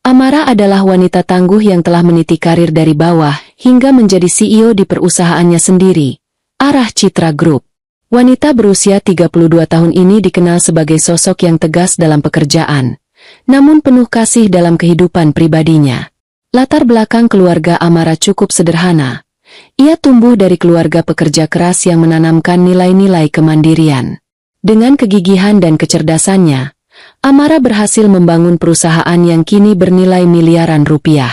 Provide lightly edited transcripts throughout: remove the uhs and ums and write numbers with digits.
Amara adalah wanita tangguh yang telah meniti karir dari bawah hingga menjadi CEO di perusahaannya sendiri, Arah Citra Group. Wanita berusia 32 tahun ini dikenal sebagai sosok yang tegas dalam pekerjaan, namun penuh kasih dalam kehidupan pribadinya. Latar belakang keluarga Amara cukup sederhana. Ia tumbuh dari keluarga pekerja keras yang menanamkan nilai-nilai kemandirian. Dengan kegigihan dan kecerdasannya, Amara berhasil membangun perusahaan yang kini bernilai miliaran rupiah.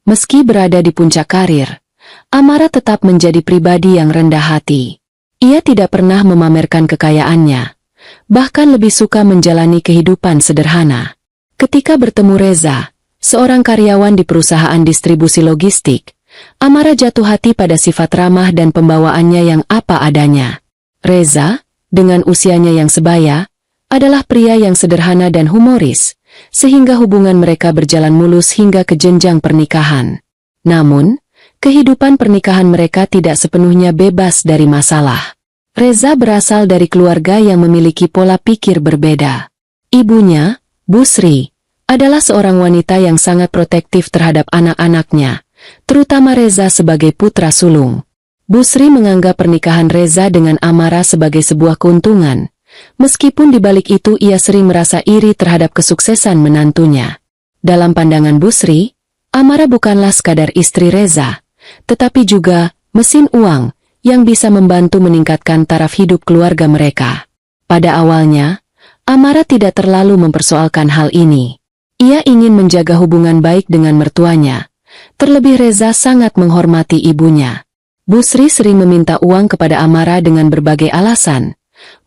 Meski berada di puncak karir, Amara tetap menjadi pribadi yang rendah hati. Ia tidak pernah memamerkan kekayaannya, bahkan lebih suka menjalani kehidupan sederhana. Ketika bertemu Reza, seorang karyawan di perusahaan distribusi logistik, Amara jatuh hati pada sifat ramah dan pembawaannya yang apa adanya. Reza, dengan usianya yang sebaya, adalah pria yang sederhana dan humoris, sehingga hubungan mereka berjalan mulus hingga ke jenjang pernikahan. Namun, kehidupan pernikahan mereka tidak sepenuhnya bebas dari masalah. Reza berasal dari keluarga yang memiliki pola pikir berbeda. Ibunya, Bu Sri, adalah seorang wanita yang sangat protektif terhadap anak-anaknya, terutama Reza sebagai putra sulung. Bu Sri menganggap pernikahan Reza dengan Amara sebagai sebuah keuntungan, meskipun di balik itu ia sering merasa iri terhadap kesuksesan menantunya. Dalam pandangan Bu Sri, Amara bukanlah sekadar istri Reza, tetapi juga mesin uang yang bisa membantu meningkatkan taraf hidup keluarga mereka. Pada awalnya, Amara tidak terlalu mempersoalkan hal ini. Ia ingin menjaga hubungan baik dengan mertuanya. Terlebih Reza sangat menghormati ibunya. Bu Sri sering meminta uang kepada Amara dengan berbagai alasan,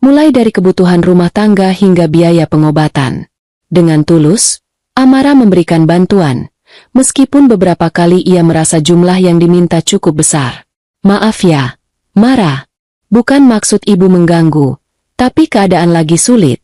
mulai dari kebutuhan rumah tangga hingga biaya pengobatan. Dengan tulus, Amara memberikan bantuan, meskipun beberapa kali ia merasa jumlah yang diminta cukup besar. "Maaf ya, Mara. Bukan maksud ibu mengganggu, tapi keadaan lagi sulit,"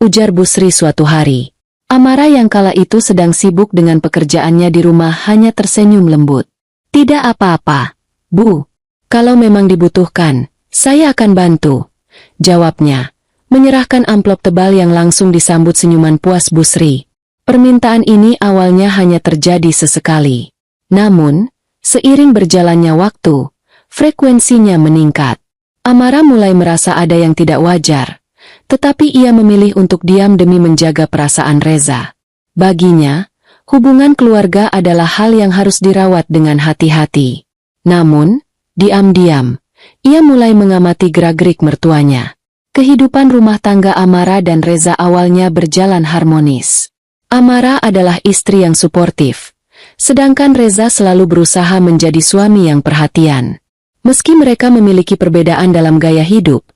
ujar Bu Sri suatu hari. Amara yang kala itu sedang sibuk dengan pekerjaannya di rumah hanya tersenyum lembut. "Tidak apa-apa, Bu. Kalau memang dibutuhkan, saya akan bantu," jawabnya, menyerahkan amplop tebal yang langsung disambut senyuman puas Bu Sri. Permintaan ini awalnya hanya terjadi sesekali. Namun, seiring berjalannya waktu, frekuensinya meningkat. Amara mulai merasa ada yang tidak wajar, tetapi ia memilih untuk diam demi menjaga perasaan Reza. Baginya, hubungan keluarga adalah hal yang harus dirawat dengan hati-hati. Namun, diam-diam, ia mulai mengamati gerak-gerik mertuanya. Kehidupan rumah tangga Amara dan Reza awalnya berjalan harmonis. Amara adalah istri yang suportif, sedangkan Reza selalu berusaha menjadi suami yang perhatian. Meski mereka memiliki perbedaan dalam gaya hidup,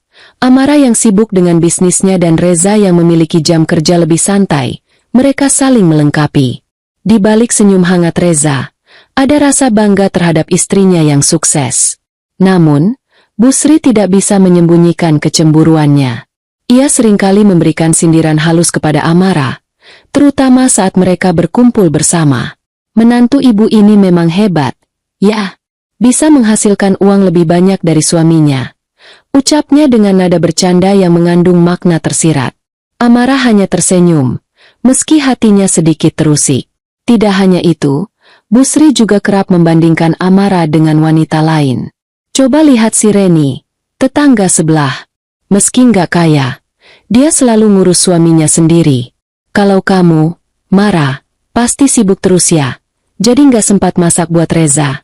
Amara yang sibuk dengan bisnisnya dan Reza yang memiliki jam kerja lebih santai, mereka saling melengkapi. Di balik senyum hangat Reza, ada rasa bangga terhadap istrinya yang sukses. Namun, Bu Sri tidak bisa menyembunyikan kecemburuannya. Ia seringkali memberikan sindiran halus kepada Amara, terutama saat mereka berkumpul bersama. "Menantu ibu ini memang hebat, ya. Bisa menghasilkan uang lebih banyak dari suaminya," ucapnya dengan nada bercanda yang mengandung makna tersirat. Amara hanya tersenyum, meski hatinya sedikit terusik. Tidak hanya itu, Bu Sri juga kerap membandingkan Amara dengan wanita lain. "Coba lihat si Reni, tetangga sebelah. Meski nggak kaya, dia selalu ngurus suaminya sendiri. Kalau kamu, Mara, pasti sibuk terus ya, jadi nggak sempat masak buat Reza,"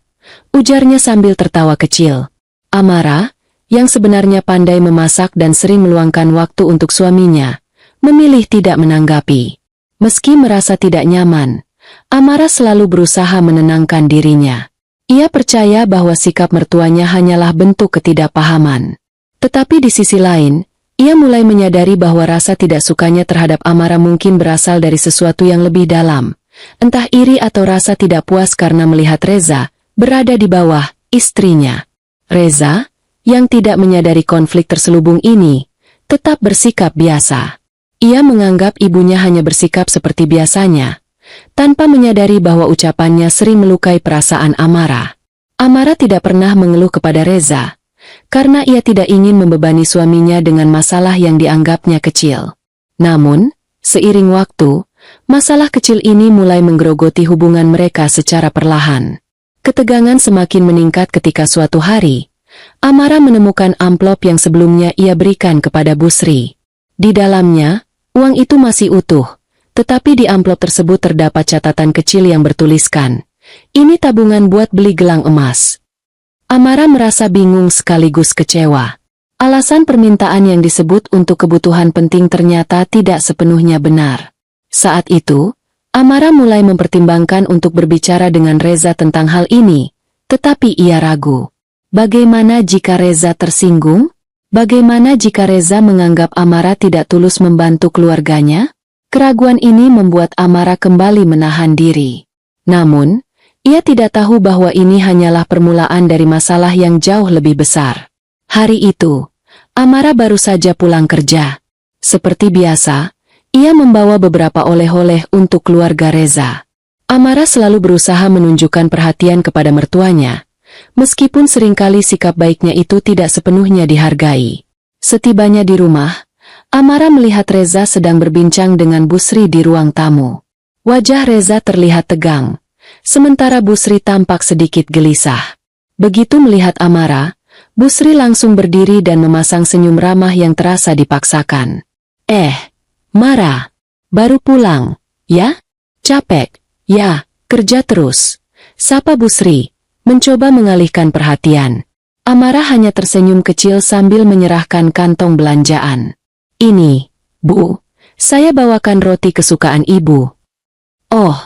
ujarnya sambil tertawa kecil. Amara, yang sebenarnya pandai memasak dan sering meluangkan waktu untuk suaminya, memilih tidak menanggapi. Meski merasa tidak nyaman, Amara selalu berusaha menenangkan dirinya. Ia percaya bahwa sikap mertuanya hanyalah bentuk ketidakpahaman. Tetapi di sisi lain, ia mulai menyadari bahwa rasa tidak sukanya terhadap Amara mungkin berasal dari sesuatu yang lebih dalam. Entah iri atau rasa tidak puas karena melihat Reza berada di bawah istrinya. Reza, yang tidak menyadari konflik terselubung ini, tetap bersikap biasa. Ia menganggap ibunya hanya bersikap seperti biasanya, tanpa menyadari bahwa ucapannya sering melukai perasaan Amara. Amara tidak pernah mengeluh kepada Reza, karena ia tidak ingin membebani suaminya dengan masalah yang dianggapnya kecil. Namun, seiring waktu, masalah kecil ini mulai menggerogoti hubungan mereka secara perlahan. Ketegangan semakin meningkat ketika suatu hari, Amara menemukan amplop yang sebelumnya ia berikan kepada Busri. Di dalamnya, uang itu masih utuh, tetapi di amplop tersebut terdapat catatan kecil yang bertuliskan, "Ini tabungan buat beli gelang emas." Amara merasa bingung sekaligus kecewa. Alasan permintaan yang disebut untuk kebutuhan penting ternyata tidak sepenuhnya benar. Saat itu, Amara mulai mempertimbangkan untuk berbicara dengan Reza tentang hal ini, tetapi ia ragu. Bagaimana jika Reza tersinggung? Bagaimana jika Reza menganggap Amara tidak tulus membantu keluarganya? Keraguan ini membuat Amara kembali menahan diri. Namun, ia tidak tahu bahwa ini hanyalah permulaan dari masalah yang jauh lebih besar. Hari itu, Amara baru saja pulang kerja. Seperti biasa, ia membawa beberapa oleh-oleh untuk keluarga Reza. Amara selalu berusaha menunjukkan perhatian kepada mertuanya, meskipun seringkali sikap baiknya itu tidak sepenuhnya dihargai. Setibanya di rumah, Amara melihat Reza sedang berbincang dengan Busri di ruang tamu. Wajah Reza terlihat tegang, sementara Busri tampak sedikit gelisah. Begitu melihat Amara, Busri langsung berdiri dan memasang senyum ramah yang terasa dipaksakan. Mara, baru pulang, ya? Capek, ya, kerja terus. Sapa Busri, mencoba mengalihkan perhatian. Amara hanya tersenyum kecil sambil menyerahkan kantong belanjaan. "Ini, Bu, saya bawakan roti kesukaan Ibu." "Oh,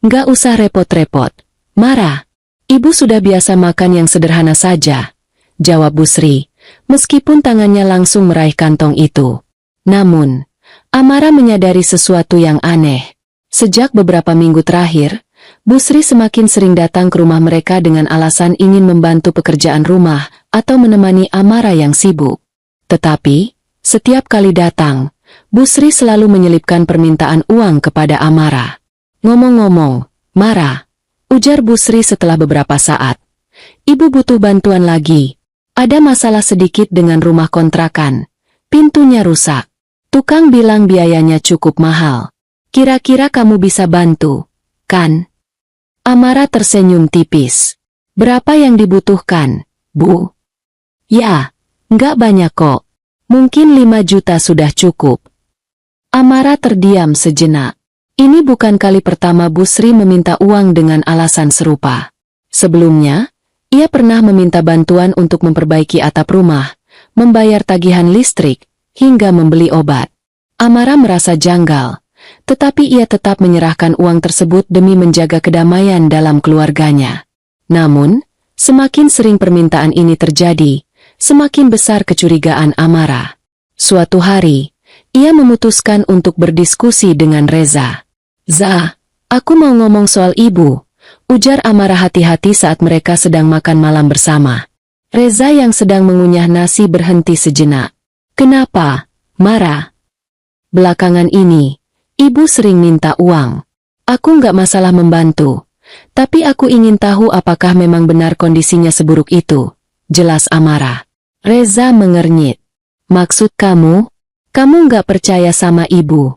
nggak usah repot-repot, Mara. Ibu sudah biasa makan yang sederhana saja," jawab Busri, meskipun tangannya langsung meraih kantong itu. Namun, Amara menyadari sesuatu yang aneh. Sejak beberapa minggu terakhir, Busri semakin sering datang ke rumah mereka dengan alasan ingin membantu pekerjaan rumah atau menemani Amara yang sibuk. Tetapi, setiap kali datang, Busri selalu menyelipkan permintaan uang kepada Amara. "Ngomong-ngomong, Mara," ujar Busri setelah beberapa saat, "Ibu butuh bantuan lagi. Ada masalah sedikit dengan rumah kontrakan. Pintunya rusak. Tukang bilang biayanya cukup mahal. Kira-kira kamu bisa bantu, kan?" Amara tersenyum tipis. "Berapa yang dibutuhkan, Bu?" "Ya, nggak banyak kok. Mungkin 5 juta sudah cukup." Amara terdiam sejenak. Ini bukan kali pertama Busri meminta uang dengan alasan serupa. Sebelumnya, ia pernah meminta bantuan untuk memperbaiki atap rumah, membayar tagihan listrik, hingga membeli obat. Amara merasa janggal, tetapi ia tetap menyerahkan uang tersebut demi menjaga kedamaian dalam keluarganya. Namun, semakin sering permintaan ini terjadi, semakin besar kecurigaan Amara. Suatu hari, ia memutuskan untuk berdiskusi dengan Reza. Aku mau ngomong soal ibu," ujar Amara hati-hati saat mereka sedang makan malam bersama. Reza yang sedang mengunyah nasi berhenti sejenak. "Kenapa, Mara?" "Belakangan ini, ibu sering minta uang. Aku nggak masalah membantu, tapi aku ingin tahu apakah memang benar kondisinya seburuk itu," jelas Amara. Reza mengernyit. "Maksud kamu nggak percaya sama ibu?"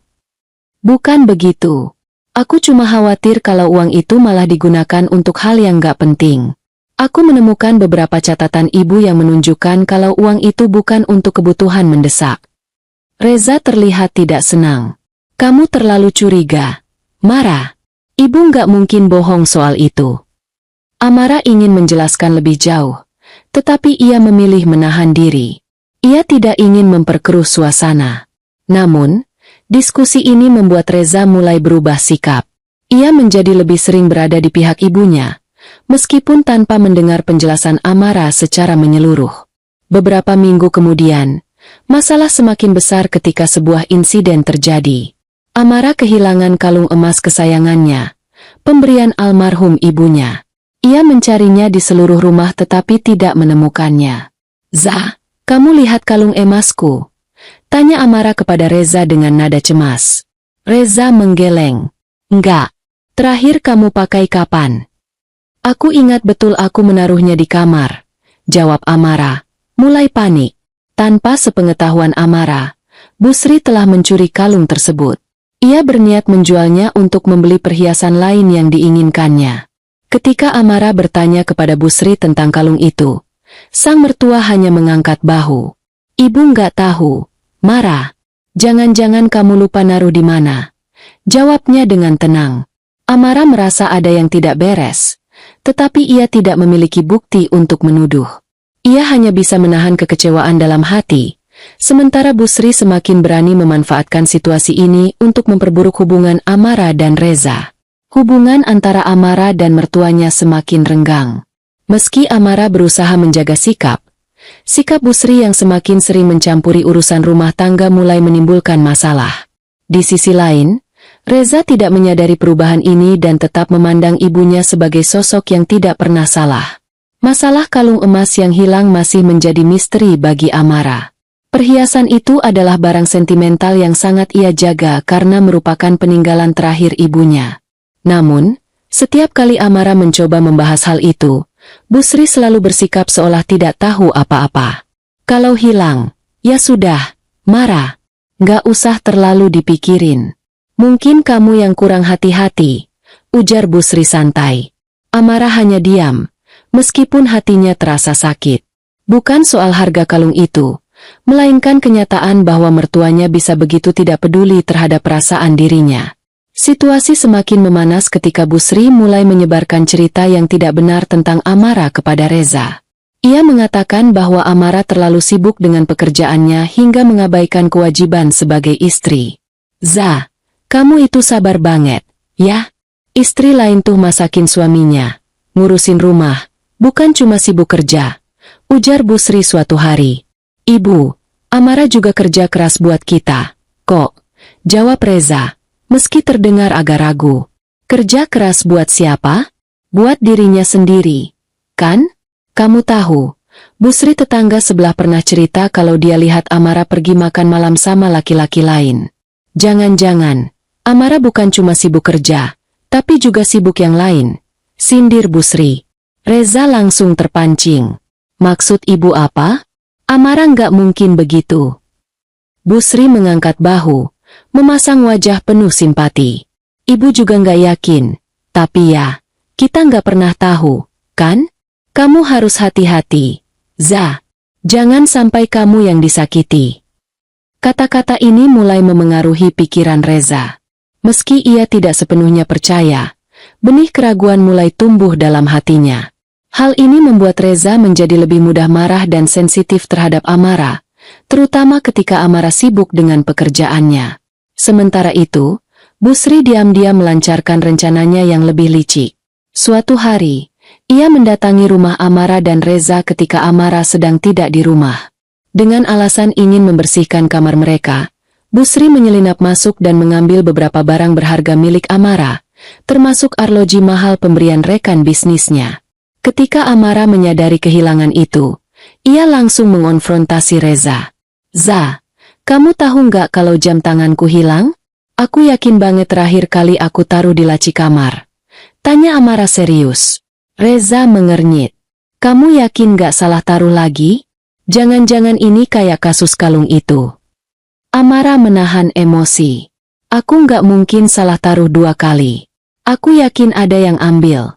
"Bukan begitu. Aku cuma khawatir kalau uang itu malah digunakan untuk hal yang nggak penting. Aku menemukan beberapa catatan ibu yang menunjukkan kalau uang itu bukan untuk kebutuhan mendesak." Reza terlihat tidak senang. "Kamu terlalu curiga, Mara. Ibu nggak mungkin bohong soal itu." Amara ingin menjelaskan lebih jauh, tetapi ia memilih menahan diri. Ia tidak ingin memperkeruh suasana. Namun, diskusi ini membuat Reza mulai berubah sikap. Ia menjadi lebih sering berada di pihak ibunya, meskipun tanpa mendengar penjelasan Amara secara menyeluruh. Beberapa minggu kemudian, masalah semakin besar ketika sebuah insiden terjadi. Amara kehilangan kalung emas kesayangannya, pemberian almarhum ibunya. Ia mencarinya di seluruh rumah tetapi tidak menemukannya. Kamu lihat kalung emasku?" tanya Amara kepada Reza dengan nada cemas. Reza menggeleng. "Enggak. Terakhir kamu pakai kapan?" "Aku ingat betul aku menaruhnya di kamar," jawab Amara, mulai panik. Tanpa sepengetahuan Amara, Busri telah mencuri kalung tersebut. Ia berniat menjualnya untuk membeli perhiasan lain yang diinginkannya. Ketika Amara bertanya kepada Busri tentang kalung itu, sang mertua hanya mengangkat bahu. Ibu nggak tahu, Mara. Jangan-jangan kamu lupa naruh di mana? Jawabnya dengan tenang. Amara merasa ada yang tidak beres, tetapi ia tidak memiliki bukti untuk menuduh. Ia hanya bisa menahan kekecewaan dalam hati. Sementara Busri semakin berani memanfaatkan situasi ini untuk memperburuk hubungan Amara dan Reza. Hubungan antara Amara dan mertuanya semakin renggang. Meski Amara berusaha menjaga sikap Busri yang semakin sering mencampuri urusan rumah tangga mulai menimbulkan masalah. Di sisi lain, Reza tidak menyadari perubahan ini dan tetap memandang ibunya sebagai sosok yang tidak pernah salah. Masalah kalung emas yang hilang masih menjadi misteri bagi Amara. Perhiasan itu adalah barang sentimental yang sangat ia jaga karena merupakan peninggalan terakhir ibunya. Namun, setiap kali Amara mencoba membahas hal itu, Busri selalu bersikap seolah tidak tahu apa-apa. Kalau hilang, ya sudah, Mara. Nggak usah terlalu dipikirin. Mungkin kamu yang kurang hati-hati, ujar Busri santai. Amara hanya diam, meskipun hatinya terasa sakit. Bukan soal harga kalung itu, melainkan kenyataan bahwa mertuanya bisa begitu tidak peduli terhadap perasaan dirinya. Situasi semakin memanas ketika Busri mulai menyebarkan cerita yang tidak benar tentang Amara kepada Reza. Ia mengatakan bahwa Amara terlalu sibuk dengan pekerjaannya hingga mengabaikan kewajiban sebagai istri. "Za, kamu itu sabar banget, ya? Istri lain tuh masakin suaminya, ngurusin rumah, bukan cuma sibuk kerja," ujar Busri suatu hari. "Ibu, Amara juga kerja keras buat kita, kok," jawab Reza, meski terdengar agak ragu. "Kerja keras buat siapa?" "Buat dirinya sendiri, kan? Kamu tahu, Busri tetangga sebelah pernah cerita kalau dia lihat Amara pergi makan malam sama laki-laki lain. Jangan-jangan, Amara bukan cuma sibuk kerja, tapi juga sibuk yang lain," sindir Busri. Reza langsung terpancing. "Maksud ibu apa? Amara nggak mungkin begitu." Busri mengangkat bahu, memasang wajah penuh simpati. "Ibu juga nggak yakin, tapi ya, kita nggak pernah tahu, kan? Kamu harus hati-hati, Za. Jangan sampai kamu yang disakiti." Kata-kata ini mulai memengaruhi pikiran Reza. Meski ia tidak sepenuhnya percaya, benih keraguan mulai tumbuh dalam hatinya. Hal ini membuat Reza menjadi lebih mudah marah dan sensitif terhadap Amara, terutama ketika Amara sibuk dengan pekerjaannya. Sementara itu, Busri diam-diam melancarkan rencananya yang lebih licik. Suatu hari, ia mendatangi rumah Amara dan Reza ketika Amara sedang tidak di rumah. Dengan alasan ingin membersihkan kamar mereka, Busri menyelinap masuk dan mengambil beberapa barang berharga milik Amara, termasuk arloji mahal pemberian rekan bisnisnya. Ketika Amara menyadari kehilangan itu, ia langsung mengonfrontasi Reza. "Za, kamu tahu nggak kalau jam tanganku hilang? Aku yakin banget terakhir kali aku taruh di laci kamar," tanya Amara serius. Reza mengernyit. "Kamu yakin nggak salah taruh lagi? Jangan-jangan ini kayak kasus kalung itu." Amara menahan emosi. "Aku nggak mungkin salah taruh 2 kali. Aku yakin ada yang ambil."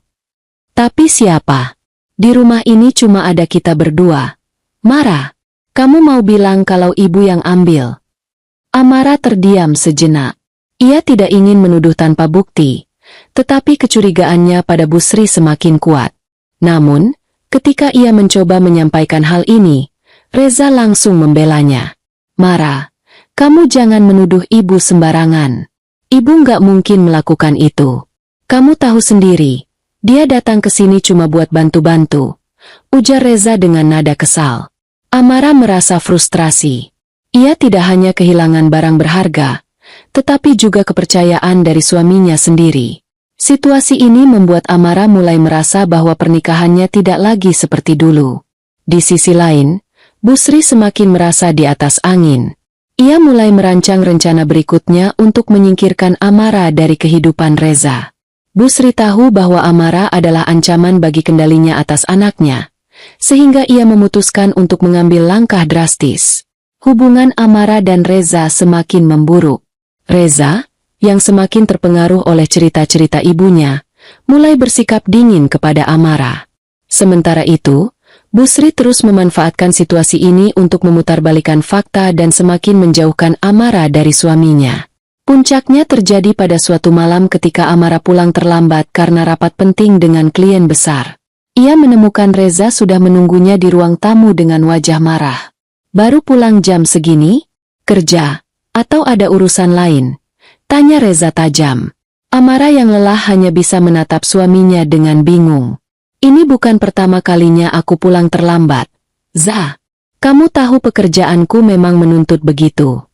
"Tapi siapa? Di rumah ini cuma ada kita berdua. Mara, kamu mau bilang kalau ibu yang ambil?" Amara terdiam sejenak. Ia tidak ingin menuduh tanpa bukti, tetapi kecurigaannya pada Busri semakin kuat. Namun, ketika ia mencoba menyampaikan hal ini, Reza langsung membelanya. "Mara, kamu jangan menuduh ibu sembarangan. Ibu nggak mungkin melakukan itu. Kamu tahu sendiri, dia datang ke sini cuma buat bantu-bantu," ujar Reza dengan nada kesal. Amara merasa frustrasi. Ia tidak hanya kehilangan barang berharga, tetapi juga kepercayaan dari suaminya sendiri. Situasi ini membuat Amara mulai merasa bahwa pernikahannya tidak lagi seperti dulu. Di sisi lain, Busri semakin merasa di atas angin. Ia mulai merancang rencana berikutnya untuk menyingkirkan Amara dari kehidupan Reza. Busri tahu bahwa Amara adalah ancaman bagi kendalinya atas anaknya, sehingga ia memutuskan untuk mengambil langkah drastis. Hubungan Amara dan Reza semakin memburuk. Reza, yang semakin terpengaruh oleh cerita-cerita ibunya, mulai bersikap dingin kepada Amara. Sementara itu, Bu Sri terus memanfaatkan situasi ini untuk memutarbalikkan fakta dan semakin menjauhkan Amara dari suaminya. Puncaknya terjadi pada suatu malam ketika Amara pulang terlambat karena rapat penting dengan klien besar. Ia menemukan Reza sudah menunggunya di ruang tamu dengan wajah marah. "Baru pulang jam segini? Kerja? Atau ada urusan lain?" tanya Reza tajam. Amara yang lelah hanya bisa menatap suaminya dengan bingung. "Ini bukan pertama kalinya aku pulang terlambat, Za. Kamu tahu pekerjaanku memang menuntut begitu.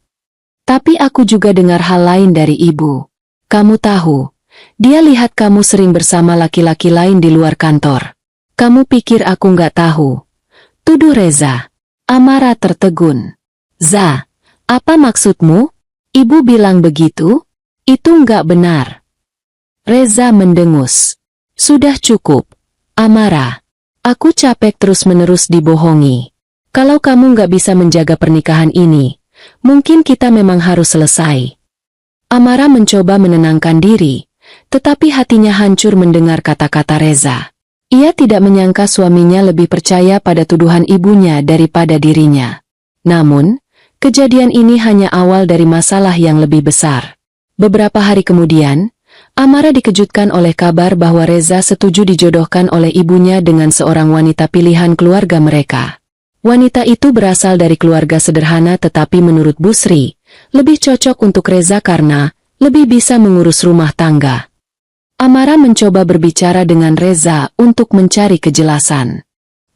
Tapi aku juga dengar hal lain dari ibu. Kamu tahu, dia lihat kamu sering bersama laki-laki lain di luar kantor. Kamu pikir aku nggak tahu?" tuduh Reza. Amara tertegun. "Za, apa maksudmu? Ibu bilang begitu? Itu nggak benar." Reza mendengus. "Sudah cukup, Amara. Aku capek terus-menerus dibohongi. Kalau kamu nggak bisa menjaga pernikahan ini, mungkin kita memang harus selesai." Amara mencoba menenangkan diri, tetapi hatinya hancur mendengar kata-kata Reza. Ia tidak menyangka suaminya lebih percaya pada tuduhan ibunya daripada dirinya. Namun, kejadian ini hanya awal dari masalah yang lebih besar. Beberapa hari kemudian, Amara dikejutkan oleh kabar bahwa Reza setuju dijodohkan oleh ibunya dengan seorang wanita pilihan keluarga mereka. Wanita itu berasal dari keluarga sederhana tetapi menurut Bu Sri, lebih cocok untuk Reza karena lebih bisa mengurus rumah tangga. Amara mencoba berbicara dengan Reza untuk mencari kejelasan.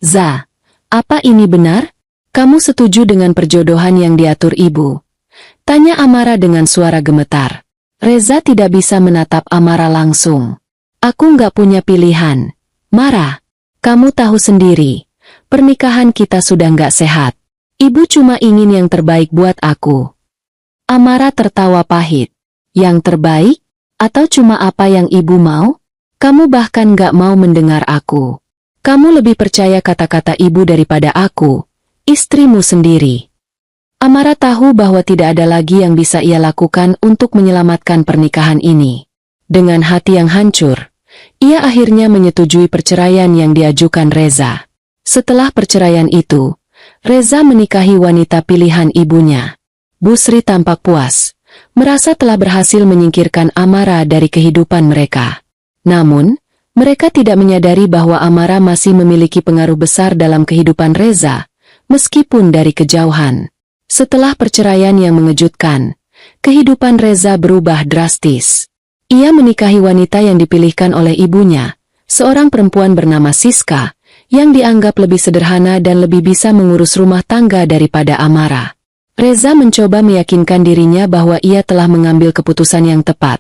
"Za, apa ini benar? Kamu setuju dengan perjodohan yang diatur ibu?" tanya Amara dengan suara gemetar. Reza tidak bisa menatap Amara langsung. "Aku nggak punya pilihan, Mara. Kamu tahu sendiri, pernikahan kita sudah nggak sehat. Ibu cuma ingin yang terbaik buat aku." Amara tertawa pahit. "Yang terbaik? Atau cuma apa yang ibu mau? Kamu bahkan nggak mau mendengar aku. Kamu lebih percaya kata-kata ibu daripada aku, istrimu sendiri." Amara tahu bahwa tidak ada lagi yang bisa ia lakukan untuk menyelamatkan pernikahan ini. Dengan hati yang hancur, ia akhirnya menyetujui perceraian yang diajukan Reza. Setelah perceraian itu, Reza menikahi wanita pilihan ibunya. Bu Sri tampak puas, merasa telah berhasil menyingkirkan Amara dari kehidupan mereka. Namun, mereka tidak menyadari bahwa Amara masih memiliki pengaruh besar dalam kehidupan Reza, meskipun dari kejauhan. Setelah perceraian yang mengejutkan, kehidupan Reza berubah drastis. Ia menikahi wanita yang dipilihkan oleh ibunya, seorang perempuan bernama Siska, yang dianggap lebih sederhana dan lebih bisa mengurus rumah tangga daripada Amara. Reza mencoba meyakinkan dirinya bahwa ia telah mengambil keputusan yang tepat,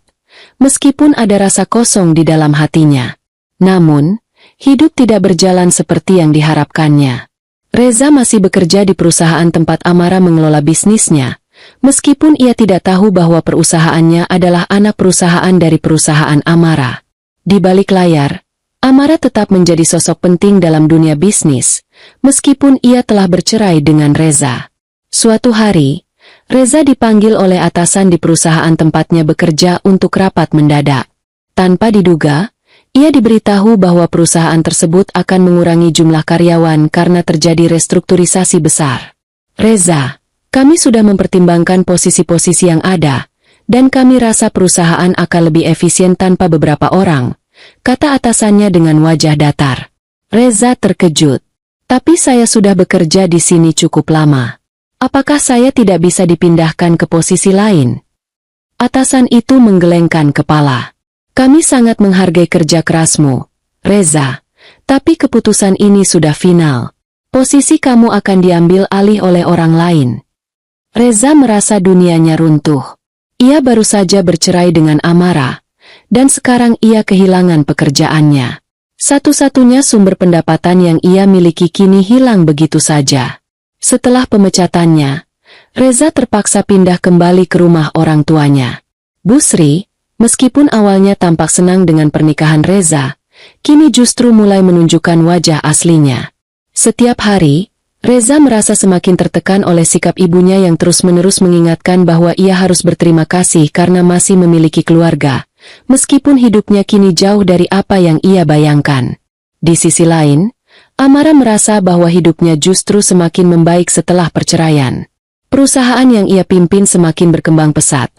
meskipun ada rasa kosong di dalam hatinya. Namun, hidup tidak berjalan seperti yang diharapkannya. Reza masih bekerja di perusahaan tempat Amara mengelola bisnisnya, meskipun ia tidak tahu bahwa perusahaannya adalah anak perusahaan dari perusahaan Amara. Di balik layar, Amara tetap menjadi sosok penting dalam dunia bisnis, meskipun ia telah bercerai dengan Reza. Suatu hari, Reza dipanggil oleh atasan di perusahaan tempatnya bekerja untuk rapat mendadak. Tanpa diduga, ia diberitahu bahwa perusahaan tersebut akan mengurangi jumlah karyawan karena terjadi restrukturisasi besar. "Reza, kami sudah mempertimbangkan posisi-posisi yang ada, dan kami rasa perusahaan akan lebih efisien tanpa beberapa orang," kata atasannya dengan wajah datar. Reza terkejut. "Tapi saya sudah bekerja di sini cukup lama. Apakah saya tidak bisa dipindahkan ke posisi lain?" Atasan itu menggelengkan kepala. "Kami sangat menghargai kerja kerasmu, Reza, tapi keputusan ini sudah final. Posisi kamu akan diambil alih oleh orang lain." Reza merasa dunianya runtuh. Ia baru saja bercerai dengan Amara, dan sekarang ia kehilangan pekerjaannya. Satu-satunya sumber pendapatan yang ia miliki kini hilang begitu saja. Setelah pemecatannya, Reza terpaksa pindah kembali ke rumah orang tuanya. Bu Sri, meskipun awalnya tampak senang dengan pernikahan Reza, kini justru mulai menunjukkan wajah aslinya. Setiap hari, Reza merasa semakin tertekan oleh sikap ibunya yang terus-menerus mengingatkan bahwa ia harus berterima kasih karena masih memiliki keluarga, meskipun hidupnya kini jauh dari apa yang ia bayangkan. Di sisi lain, Amara merasa bahwa hidupnya justru semakin membaik setelah perceraian. Perusahaan yang ia pimpin semakin berkembang pesat,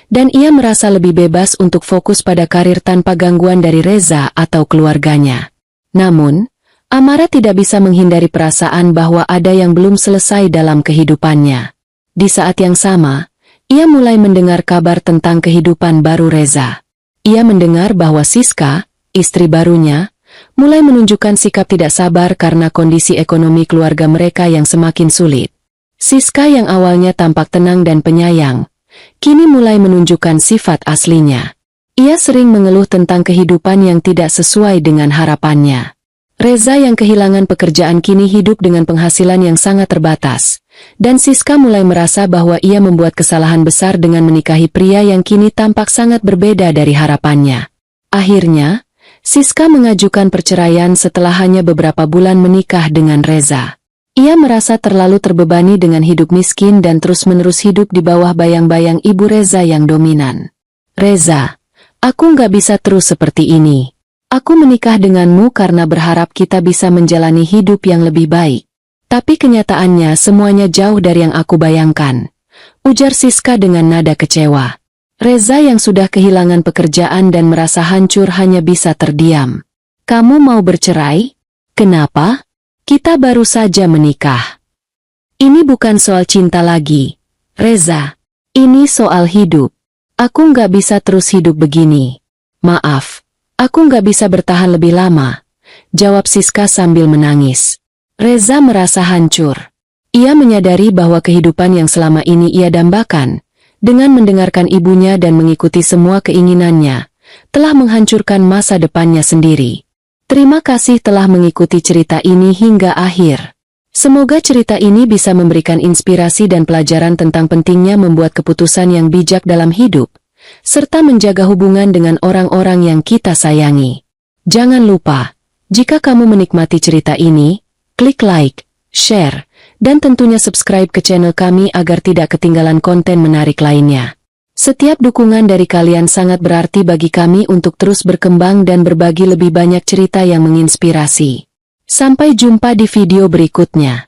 dan ia merasa lebih bebas untuk fokus pada karir tanpa gangguan dari Reza atau keluarganya. Namun, Amara tidak bisa menghindari perasaan bahwa ada yang belum selesai dalam kehidupannya. Di saat yang sama, ia mulai mendengar kabar tentang kehidupan baru Reza. Ia mendengar bahwa Siska, istri barunya, mulai menunjukkan sikap tidak sabar karena kondisi ekonomi keluarga mereka yang semakin sulit. Siska yang awalnya tampak tenang dan penyayang, kini mulai menunjukkan sifat aslinya. Ia sering mengeluh tentang kehidupan yang tidak sesuai dengan harapannya. Reza yang kehilangan pekerjaan kini hidup dengan penghasilan yang sangat terbatas, dan Siska mulai merasa bahwa ia membuat kesalahan besar dengan menikahi pria yang kini tampak sangat berbeda dari harapannya. Akhirnya, Siska mengajukan perceraian setelah hanya beberapa bulan menikah dengan Reza. Ia merasa terlalu terbebani dengan hidup miskin dan terus-menerus hidup di bawah bayang-bayang ibu Reza yang dominan. "Reza, aku nggak bisa terus seperti ini. Aku menikah denganmu karena berharap kita bisa menjalani hidup yang lebih baik. Tapi kenyataannya semuanya jauh dari yang aku bayangkan," ujar Siska dengan nada kecewa. Reza yang sudah kehilangan pekerjaan dan merasa hancur hanya bisa terdiam. "Kamu mau bercerai? Kenapa? Kita baru saja menikah." "Ini bukan soal cinta lagi, Reza. Ini soal hidup. Aku nggak bisa terus hidup begini. Maaf. Aku nggak bisa bertahan lebih lama," jawab Siska sambil menangis. Reza merasa hancur. Ia menyadari bahwa kehidupan yang selama ini ia dambakan, dengan mendengarkan ibunya dan mengikuti semua keinginannya, telah menghancurkan masa depannya sendiri. Terima kasih telah mengikuti cerita ini hingga akhir. Semoga cerita ini bisa memberikan inspirasi dan pelajaran tentang pentingnya membuat keputusan yang bijak dalam hidup, serta menjaga hubungan dengan orang-orang yang kita sayangi. Jangan lupa, jika kamu menikmati cerita ini, klik like, share, dan tentunya subscribe ke channel kami agar tidak ketinggalan konten menarik lainnya. Setiap dukungan dari kalian sangat berarti bagi kami untuk terus berkembang dan berbagi lebih banyak cerita yang menginspirasi. Sampai jumpa di video berikutnya.